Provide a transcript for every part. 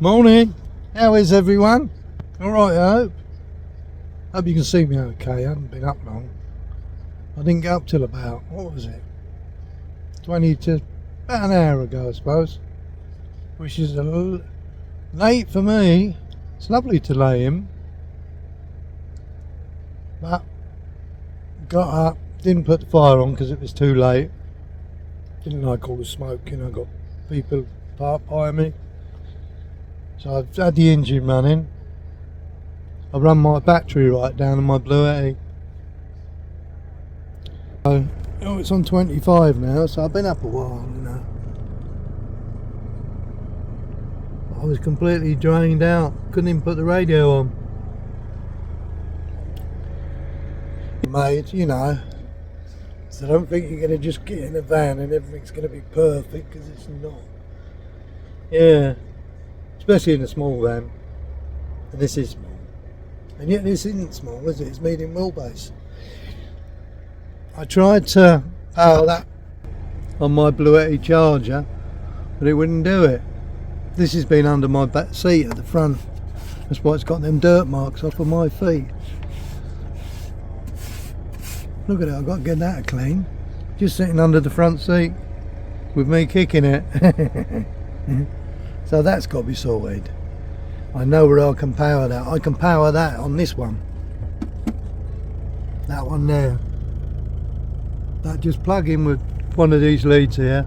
Morning, how is everyone? Alright, I hope you can see me okay. I haven't been up long. I didn't get up till about, what was it, 20 to about an hour ago I suppose, which is a little late for me. It's lovely to lay in, but got up, didn't put the fire on because it was too late. Didn't like all the smoke, you know, got people parked by me. So I've had the engine running. I run my battery right down on my Bluetti. So, it's on 25 now, so I've been up a while, you know. I was completely drained out, couldn't even put the radio on. Mate, you know, so don't think you're going to just get in a van and everything's going to be perfect, because it's not. Yeah, especially in a small van, and this is small. And yet this isn't small, is it? It's medium wheelbase. I tried to power that on my Bluetti Charger, but it wouldn't do it. This has been under my back seat at the front. That's why it's got them dirt marks off of my feet. Look at it, I've got to get that clean. Just sitting under the front seat with me kicking it. So that's got to be sorted. I know where I can power that. I can power that on this one. That one there. That just plug in with one of these leads here,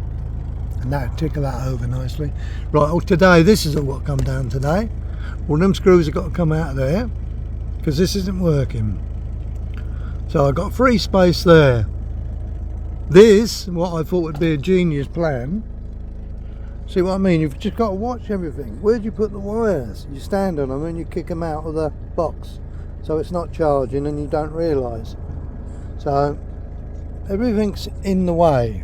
and that'll tickle that over nicely. Right, well, today, this is what come down today. Well, them screws have got to come out of there because this isn't working. So I got free space there. This, what I thought would be a genius plan. See what I mean? You've just got to watch everything. Where do you put the wires? You stand on them and you kick them out of the box, so it's not charging and you don't realise. So everything's in the way.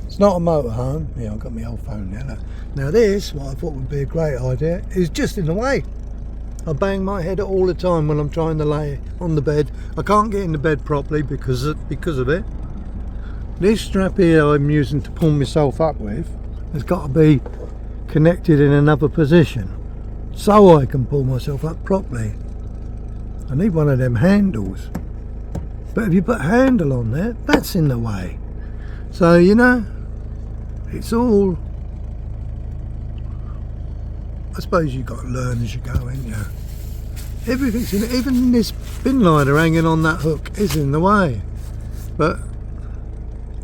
It's not a motorhome. Yeah, I've got my old phone there. Look. Now this, what I thought would be a great idea, is just in the way. I bang my head all the time when I'm trying to lay on the bed. I can't get in the bed properly because of it. This strap here I'm using to pull myself up with has got to be connected in another position so I can pull myself up properly. I need one of them handles. But if you put a handle on there, that's in the way. So, you know, it's all, I suppose you've got to learn as you go, ain't you? Everything's in it. Even this bin liner hanging on that hook is in the way. But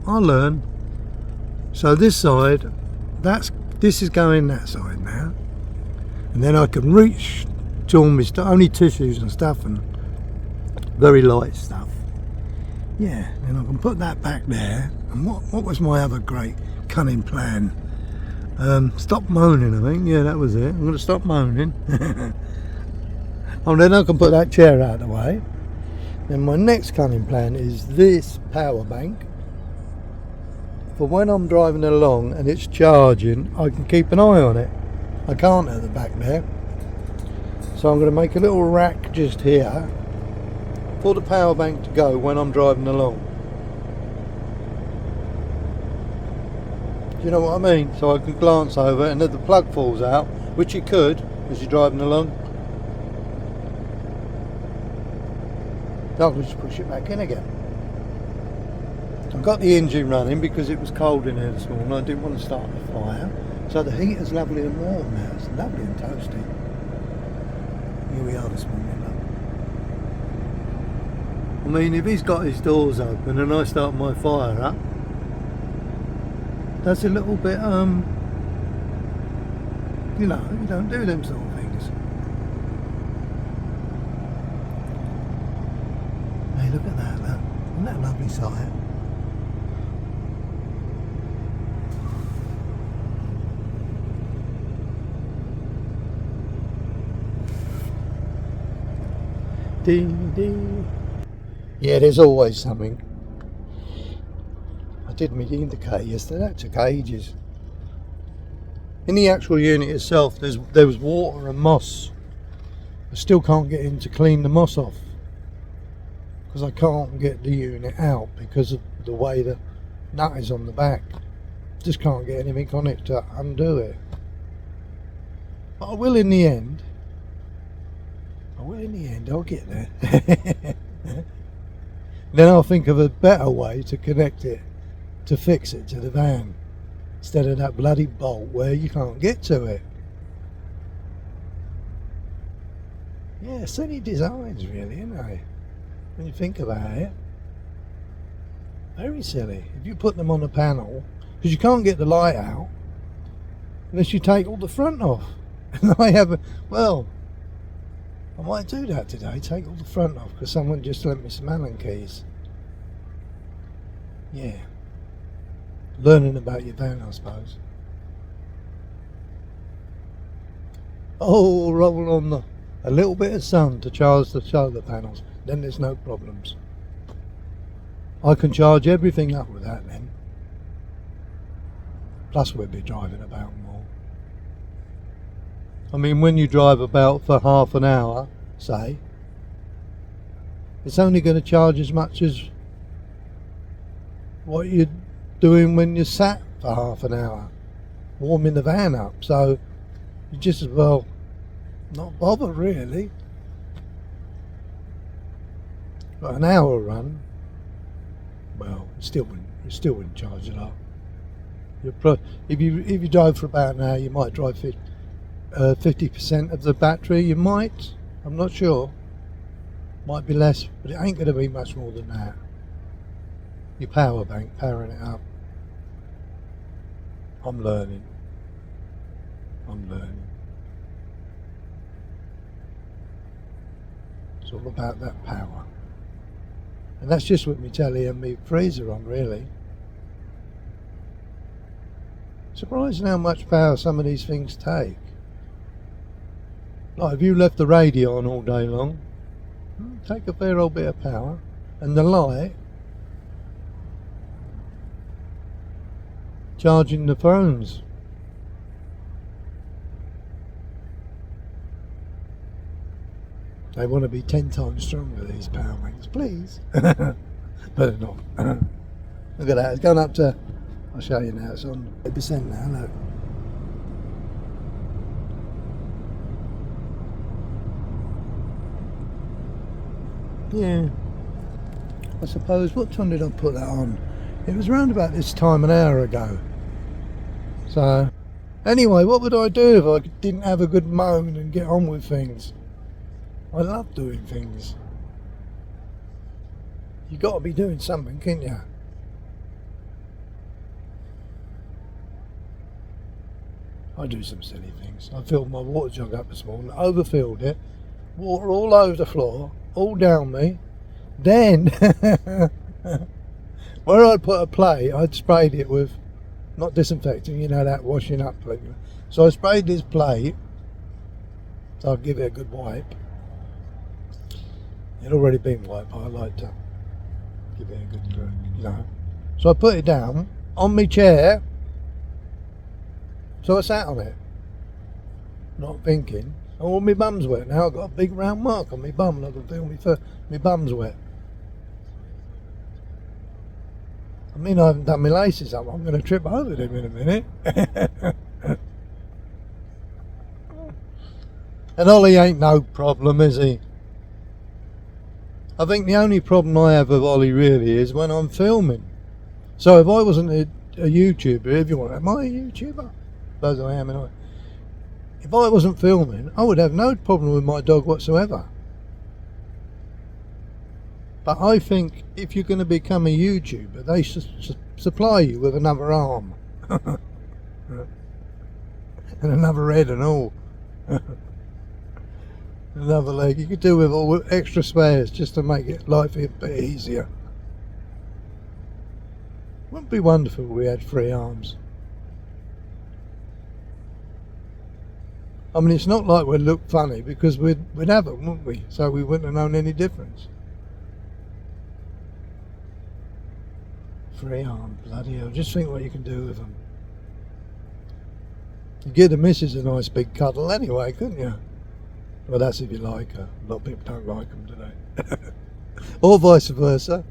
I'll learn. So this side, this is going that side now. And then I can reach to all my stuff, only tissues and stuff and very light stuff. Yeah, and I can put that back there. And what was my other great cunning plan? Stop moaning, I think. Yeah, that was it. I'm going to stop moaning. And then I can put that chair out of the way. Then my next cunning plan is this power bank. For when I'm driving along and it's charging, I can keep an eye on it. I can't at the back there. So I'm going to make a little rack just here for the power bank to go when I'm driving along. Do you know what I mean? So I can glance over, and if the plug falls out, which it could as you're driving along, I can just push it back in again. I've got the engine running because it was cold in here this morning. I didn't want to start the fire. So the heater's lovely and warm now. It's lovely and toasty. Here we are this morning, look. I mean, if he's got his doors open and I start my fire up, that's a little bit, you know, you don't do them sort of things. Hey, look at that, look. Isn't that a lovely sight? Ding, ding. Yeah, there's always something. I did my indicator yesterday, that took ages. In the actual unit itself, there was water and moss. I still can't get in to clean the moss off because I can't get the unit out because of the way the nut is on the back. Just can't get anything on it to undo it. But I will in the end. I'll get there. Then I'll think of a better way to connect it, to fix it to the van, instead of that bloody bolt where you can't get to it. Yeah, silly designs really, isn't they? When you think about it. Very silly. If you put them on a panel, because you can't get the light out unless you take all the front off. And I might do that today, take all the front off, because someone just lent me some Allen keys. Yeah. Learning about your van, I suppose. Oh, roll on a little bit of sun to charge the solar panels, then there's no problems. I can charge everything up with that then. Plus we'll be driving about more. I mean, when you drive about for half an hour, say, it's only going to charge as much as what you're doing when you're sat for half an hour, warming the van up. So you just as well not bother really. But an hour run, well, it still wouldn't charge it up. If you drive for about an hour, you might drive 50% of the battery. You might, I'm not sure. Might be less, but it ain't going to be much more than that. Your power bank powering it up. I'm learning. It's all about that power. And that's just with my telly and my freezer on, really. Surprising how much power some of these things take. Like if you left the radio on all day long, take a fair old bit of power. And the light, charging the phones. They want to be 10 times stronger, these power banks, please. But they're not. Look at that, it's gone up to, I'll show you now, it's on 8% now, look. Yeah, I suppose, what time did I put that on? It was around about this time an hour ago. So, anyway, what would I do if I didn't have a good moan and get on with things? I love doing things. You got to be doing something, can't you? I do some silly things. I filled my water jug up this morning, overfilled it, water all over the floor, all down me. Then, where I'd put a plate, I'd sprayed it with, not disinfecting, you know, that washing up plate. So I sprayed this plate, so I'd give it a good wipe. It'd already been wiped, but I like to give it a good, you know. So I put it down on my chair. So I sat on it, not thinking. Oh, my bum's wet now. I've got a big round mark on my bum, and I can feel my bum's wet. I mean, I haven't done my laces up. I'm going to trip over them in a minute. And Ollie ain't no problem, is he? I think the only problem I have with Ollie really is when I'm filming. So if I wasn't a YouTuber, if you want, am I a YouTuber? I suppose I am, anyway. If I wasn't filming, I would have no problem with my dog whatsoever. But I think if you're going to become a YouTuber, they should supply you with another arm. And another head and all. Another leg. You could do with all extra spares just to make life a bit easier. Wouldn't it be wonderful if we had 3 arms? I mean, it's not like we'd look funny, because we'd have them, wouldn't we? So we wouldn't have known any difference. 3 arms, bloody hell. Just think what you can do with them. You give the missus a nice big cuddle anyway, couldn't you? Well, that's if you like her. A lot of people don't like them, do they? Or vice versa.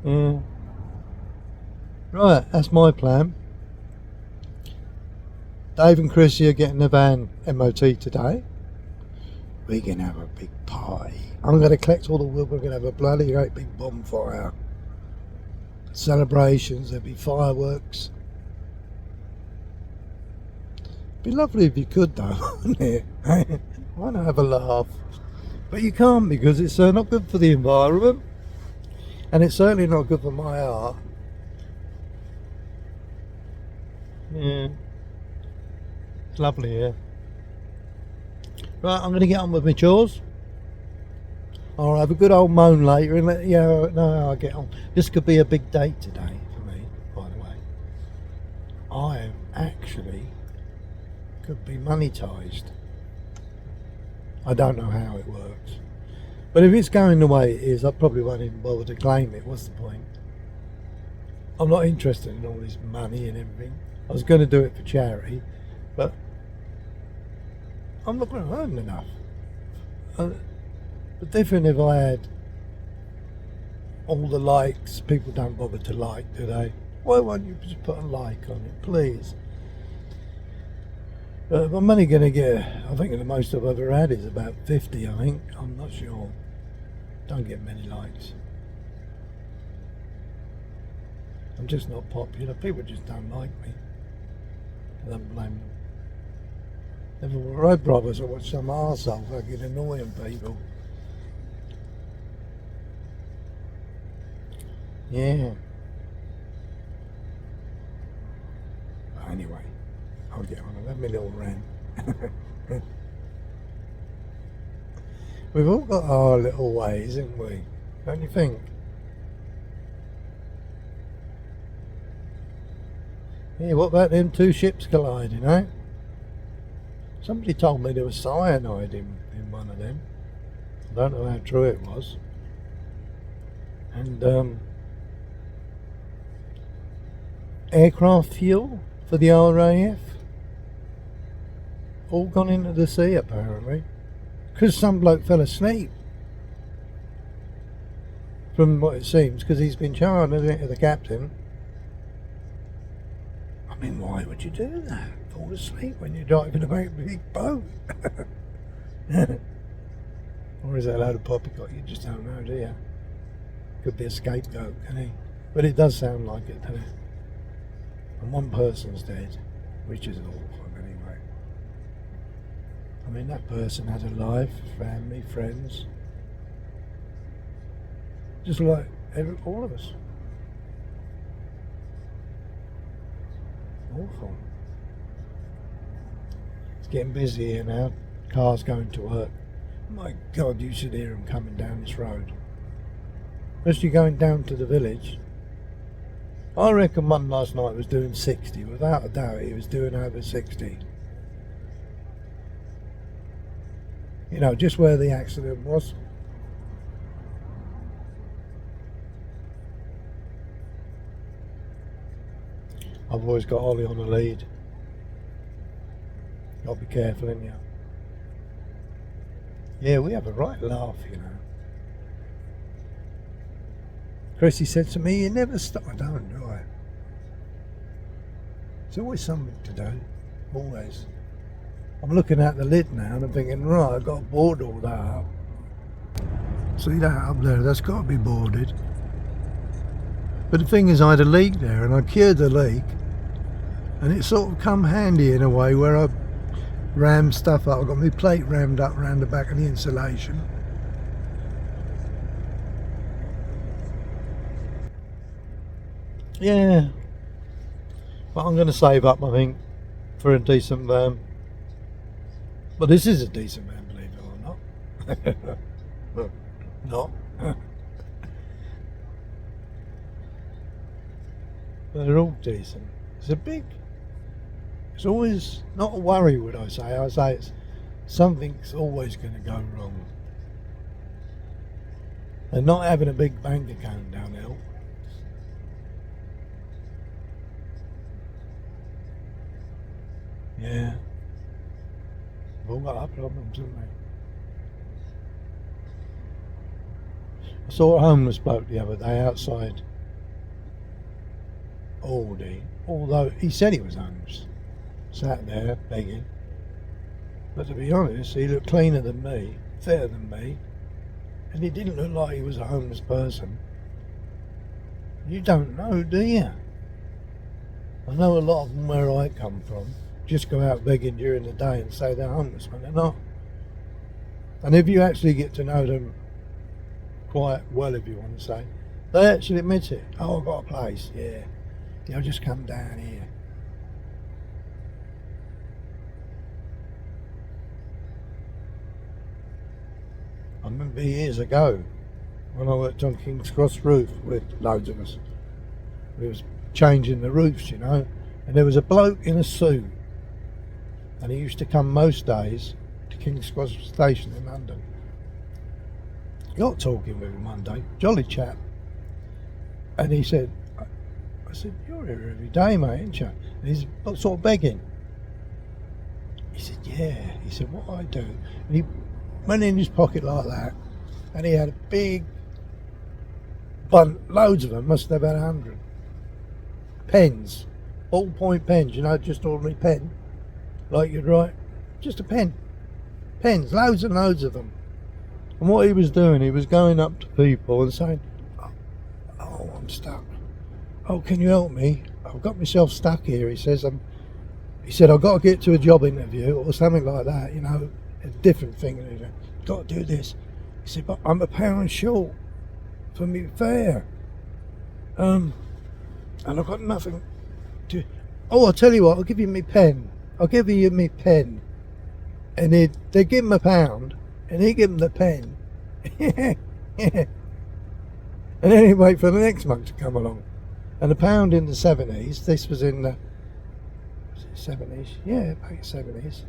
Yeah. Right, that's my plan. Dave and Chrissy are getting the van MOT today. We're going to have a big party. I'm going to collect all the wood. We're going to have a bloody great big bonfire. Celebrations. There'll be fireworks. It'd be lovely if you could, though, wouldn't it? Why not have a laugh? But you can't, because it's not good for the environment. And it's certainly not good for my art. Yeah. It's lovely here. Right, I'm going to get on with my chores. I'll have a good old moan later and let you know how I get on. This could be a big day today for me, by the way. I am actually could be monetized. I don't know how it works. But if it's going the way it is, I probably won't even bother to claim it. What's the point? I'm not interested in all this money and everything. I was going to do it for charity, but I'm not going to earn enough. But different if I had all the likes. People don't bother to like, do they? Why won't you just put a like on it, please? But I'm only going to get, I think the most I've ever had is about 50, I think. I'm not sure. Don't get many likes. I'm just not popular. People just don't like me. I don't blame them. Never were I brothers, I watch some arsehole fucking annoying people. Yeah. But anyway, I'll get on. I'll have my little rant. We've all got our little ways, haven't we? Don't you think? Yeah, what about them two ships colliding, eh? Somebody told me there was cyanide in one of them. I don't know how true it was. And aircraft fuel for the RAF all gone into the sea apparently, because some bloke fell asleep. From what it seems, because he's been charged, isn't it, to the captain. I mean, why would you do that? Fall asleep when you're driving a very big boat? Or is that a load of poppycock? You just don't know, do you? Could be a scapegoat, can he? But it does sound like it, doesn't it? And one person's dead, which is awful anyway. I mean, that person had a life, family, friends. Just like all of us. Awful. It's getting busy here now. Cars going to work. My God, you should hear them coming down this road. Especially going down to the village. I reckon one last night was doing 60. Without a doubt, he was doing over 60. You know, just where the accident was. I've always got Ollie on the lead. Got to be careful, ain't you? Yeah, we have a right laugh, you know. Chrissy said to me, you never stop. I don't, do I? There's always something to do. Always. I'm looking at the lid now and I'm thinking, right, I've got to board all that up. See that up there? That's got to be boarded. But the thing is, I had a leak there and I cured the leak. And it sort of come handy in a way where I rammed stuff up. I've got my plate rammed up around the back of the insulation. Yeah. But I'm going to save up, I think, for a decent van. But this is a decent van, believe it or not. Not. They're all decent. It's always not a worry, would I say. I say it's something's always going to go wrong. And not having a big bank account downhill. Yeah. We've all got our problems, haven't we? I saw a homeless bloke the other day outside Aldi, although he said he was homeless. sat there begging. But to be honest, he looked cleaner than me, fitter than me, and he didn't look like he was a homeless person. You don't know, do you? I know a lot of them where I come from just go out begging during the day and say they're homeless when they're not. And if you actually get to know them quite well, if you want to say, they actually admit it. Oh, I've got a place, yeah. I'll just come down here. I remember years ago when I worked on King's Cross roof with loads of us. We was changing the roofs, you know, and there was a bloke in a suit, and he used to come most days to King's Cross station in London. Got talking with him one day, jolly chap, and he said, I said, you're here every day, mate, ain't you? And he's sort of begging. He said, yeah. He said, what I do? And he went in his pocket like that, and he had a big loads of them, must have about 100 pens, ballpoint pens, you know, just ordinary pen, like you'd write, just a pen, pens, loads and loads of them. And what he was doing, he was going up to people and saying, oh, I'm stuck. Oh, can you help me? I've got myself stuck here. He says, he said, I've got to get to a job interview or something like that, you know, a different thing. I've got to do this. He said, but I'm £1 short for me fare. And I've got nothing to... Oh, I'll tell you what, I'll give you me pen. I'll give you me pen. And they give him £1, and he give him the pen. Yeah. And then he'd wait for the next month to come along. And £1 in the 70s, this was in the 70s, yeah, back in the 70s.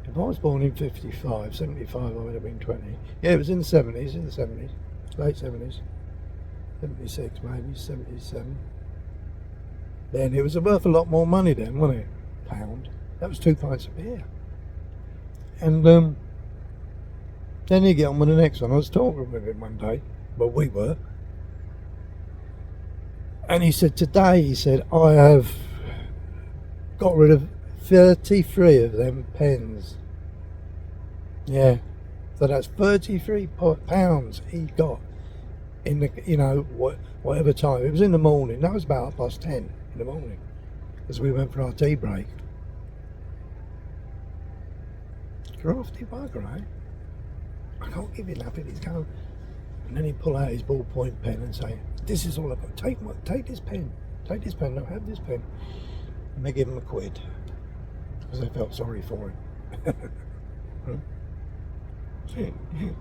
If I was born in 55, 75, I would have been 20. Yeah, it was in the 70s, late 70s. 76 maybe, 77. Then it was worth a lot more money then, wasn't it? £1. That was 2 pints of beer. And then you get on with the next one. I was talking with him one day, well, we were. And he said, today, he said, I have got rid of 33 of them pens. Yeah, so that's 33 pounds he got in the, you know, whatever time. It was in the morning. That was about 10:30 in the morning, as we went for our tea break. Crafty bugger, eh? I can't give you nothing. He's going, and then he'd pull out his ballpoint pen and say, "This is all I've got. Take this pen. Take this pen. No, have this pen." And they give him £1 because they felt sorry for him.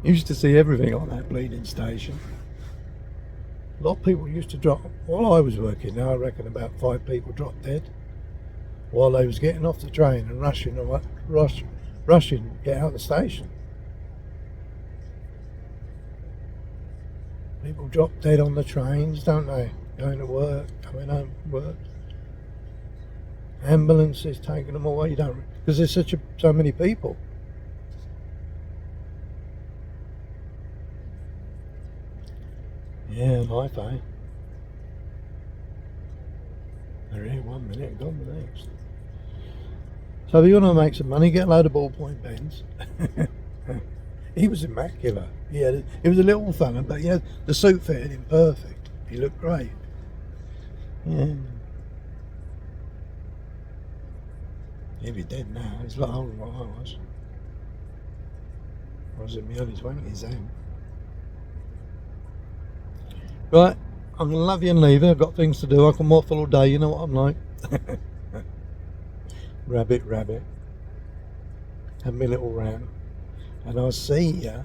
Used to see everything on that bleeding station. A lot of people used to drop. While I was working there, I reckon about 5 people dropped dead while they was getting off the train and rushing to get out of the station. People drop dead on the trains, don't they? Going to work, coming home from work. Ambulances taking them away, because there's so many people. Yeah, life, eh? They're here 1 minute, gone the next. So if you want to make some money, get a load of ballpoint pens. He was immaculate. He was a little fella, but yeah, the suit fitted him perfect. He looked great. Yeah. He'd be dead now. He's a lot older than what I was. I was in my early 20s then. Right, I'm going to love you and leave you. I've got things to do. I can waffle all day, you know what I'm like. Rabbit. Have me little rant. And I'll see ya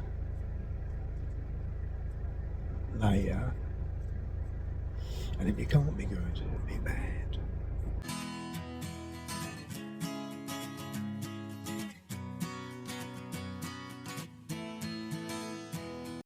later. And if you can't be good, be bad.